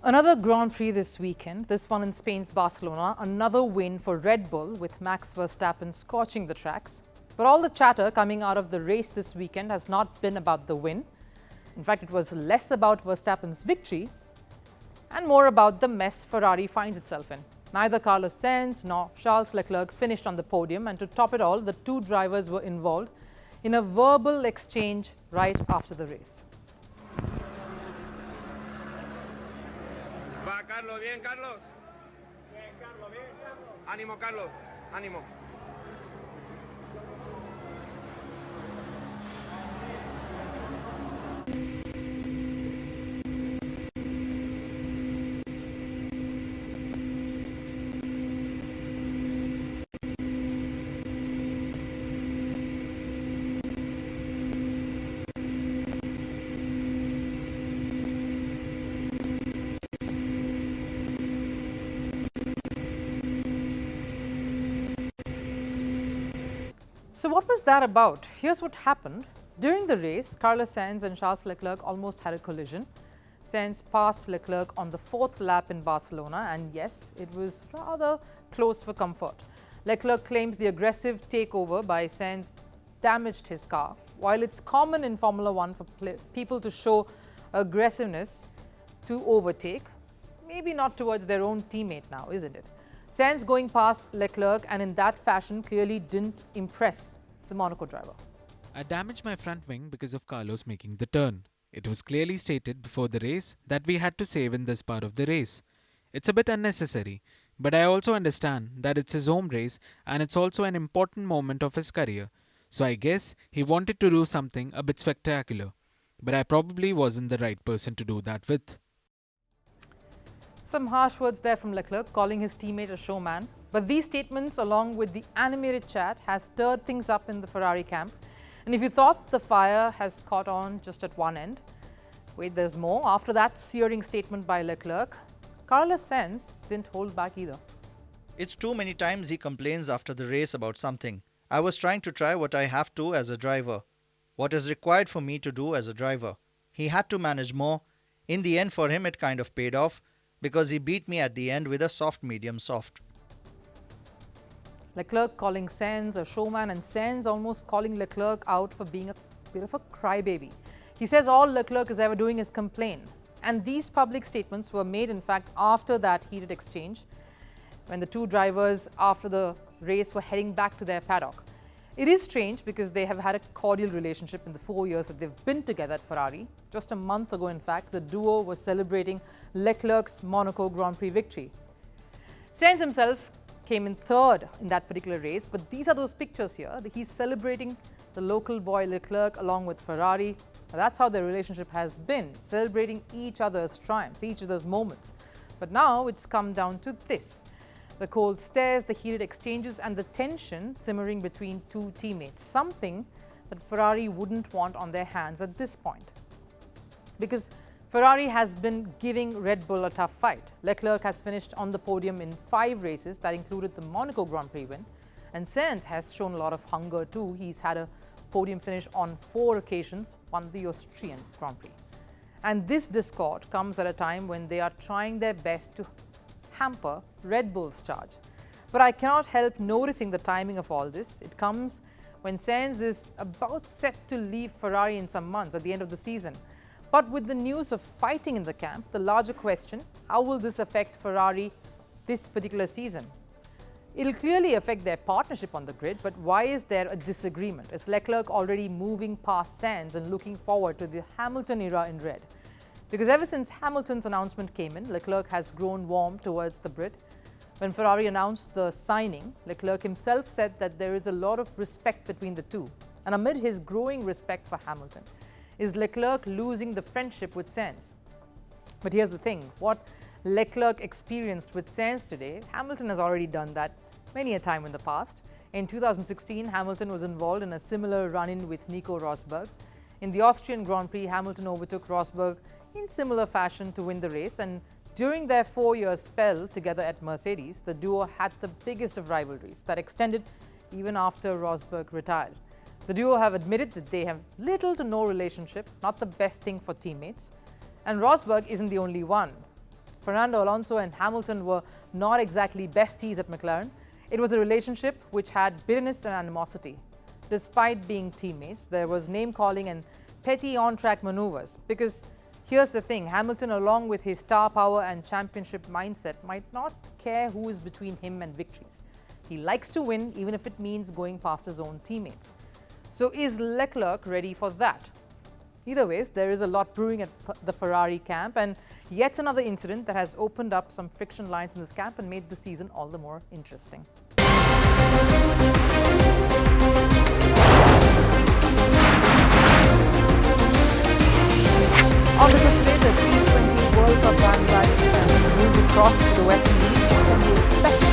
Another Grand Prix this weekend, this one in Spain's Barcelona, another win for Red Bull with Max Verstappen scorching the tracks. But all the chatter coming out of the race this weekend has not been about the win. In fact, it was less about Verstappen's victory and more about the mess Ferrari finds itself in. Neither Carlos Sainz nor Charles Leclerc finished on the podium, and to top it all, the two drivers were involved in a verbal exchange right after the race. Va, Carlos, bien, Carlos. Bien, Carlos, bien, Carlos. Ánimo, Carlos, ánimo. So what was that about? Here's what happened. During the race, Carlos Sainz and Charles Leclerc almost had a collision. Sainz passed Leclerc on the 4th lap in Barcelona, and yes, it was rather close for comfort. Leclerc claims the aggressive takeover by Sainz damaged his car. While it's common in Formula One for people to show aggressiveness to overtake, maybe not towards their own teammate now, isn't it? Sainz going past Leclerc and in that fashion clearly didn't impress the Monaco driver. I damaged my front wing because of Carlos making the turn. It was clearly stated before the race that we had to save in this part of the race. It's a bit unnecessary, but I also understand that it's his home race and it's also an important moment of his career. So I guess he wanted to do something a bit spectacular. But I probably wasn't the right person to do that with. Some harsh words there from Leclerc, calling his teammate a showman. But these statements, along with the animated chat, has stirred things up in the Ferrari camp. And if you thought the fire has caught on just at one end, wait, there's more. After that searing statement by Leclerc, Carlos Sainz didn't hold back either. It's too many times he complains after the race about something. I was trying to try what I have to as a driver, what is required for me to do as a driver. He had to manage more. In the end, for him, it kind of paid off, because he beat me at the end with a soft, medium, soft. Leclerc calling Sainz a showman, and Sainz almost calling Leclerc out for being a bit of a crybaby. He says all Leclerc is ever doing is complain. And these public statements were made, in fact, after that heated exchange, when the two drivers after the race were heading back to their paddock. It is strange because they have had a cordial relationship in the 4 years that they've been together at Ferrari. Just a month ago, in fact, the duo was celebrating Leclerc's Monaco Grand Prix victory. Sainz himself came in third in that particular race, but these are those pictures here. He's celebrating the local boy Leclerc along with Ferrari. That's how their relationship has been, celebrating each other's triumphs, each other's moments. But now it's come down to this. The cold stares, the heated exchanges, and the tension simmering between two teammates. Something that Ferrari wouldn't want on their hands at this point. Because Ferrari has been giving Red Bull a tough fight. Leclerc has finished on the podium in 5 races that included the Monaco Grand Prix win. And Sainz has shown a lot of hunger too. He's had a podium finish on 4 occasions, won the Austrian Grand Prix. And this discord comes at a time when they are trying their best to hamper Red Bull's charge. But I cannot help noticing the timing of all this. It comes when Sainz is about set to leave Ferrari in some months at the end of the season. But with the news of fighting in the camp, the larger question, how will this affect Ferrari this particular season? It'll clearly affect their partnership on the grid, but why is there a disagreement? Is Leclerc already moving past Sainz and looking forward to the Hamilton era in red? Because ever since Hamilton's announcement came in, Leclerc has grown warm towards the Brit. When Ferrari announced the signing, Leclerc himself said that there is a lot of respect between the two. And amid his growing respect for Hamilton, is Leclerc losing the friendship with Sainz? But here's the thing, what Leclerc experienced with Sainz today, Hamilton has already done that many a time in the past. In 2016, Hamilton was involved in a similar run-in with Nico Rosberg. In the Austrian Grand Prix, Hamilton overtook Rosberg in similar fashion to win the race, and during their 4-year spell together at Mercedes, the duo had the biggest of rivalries that extended even after Rosberg retired. The duo have admitted that they have little to no relationship, not the best thing for teammates. And Rosberg isn't the only one. Fernando Alonso and Hamilton were not exactly besties at McLaren. It was a relationship which had bitterness and animosity. Despite being teammates, there was name-calling and petty on-track maneuvers. Because here's the thing, Hamilton, along with his star power and championship mindset, might not care who is between him and victories. He likes to win, even if it means going past his own teammates. So is Leclerc ready for that? Either ways, there is a lot brewing at the Ferrari camp, and yet another incident that has opened up some friction lines in this camp and made the season all the more interesting. On the show today, the T20 World Cup bandwagon has moved across to the West Indies. What can we expect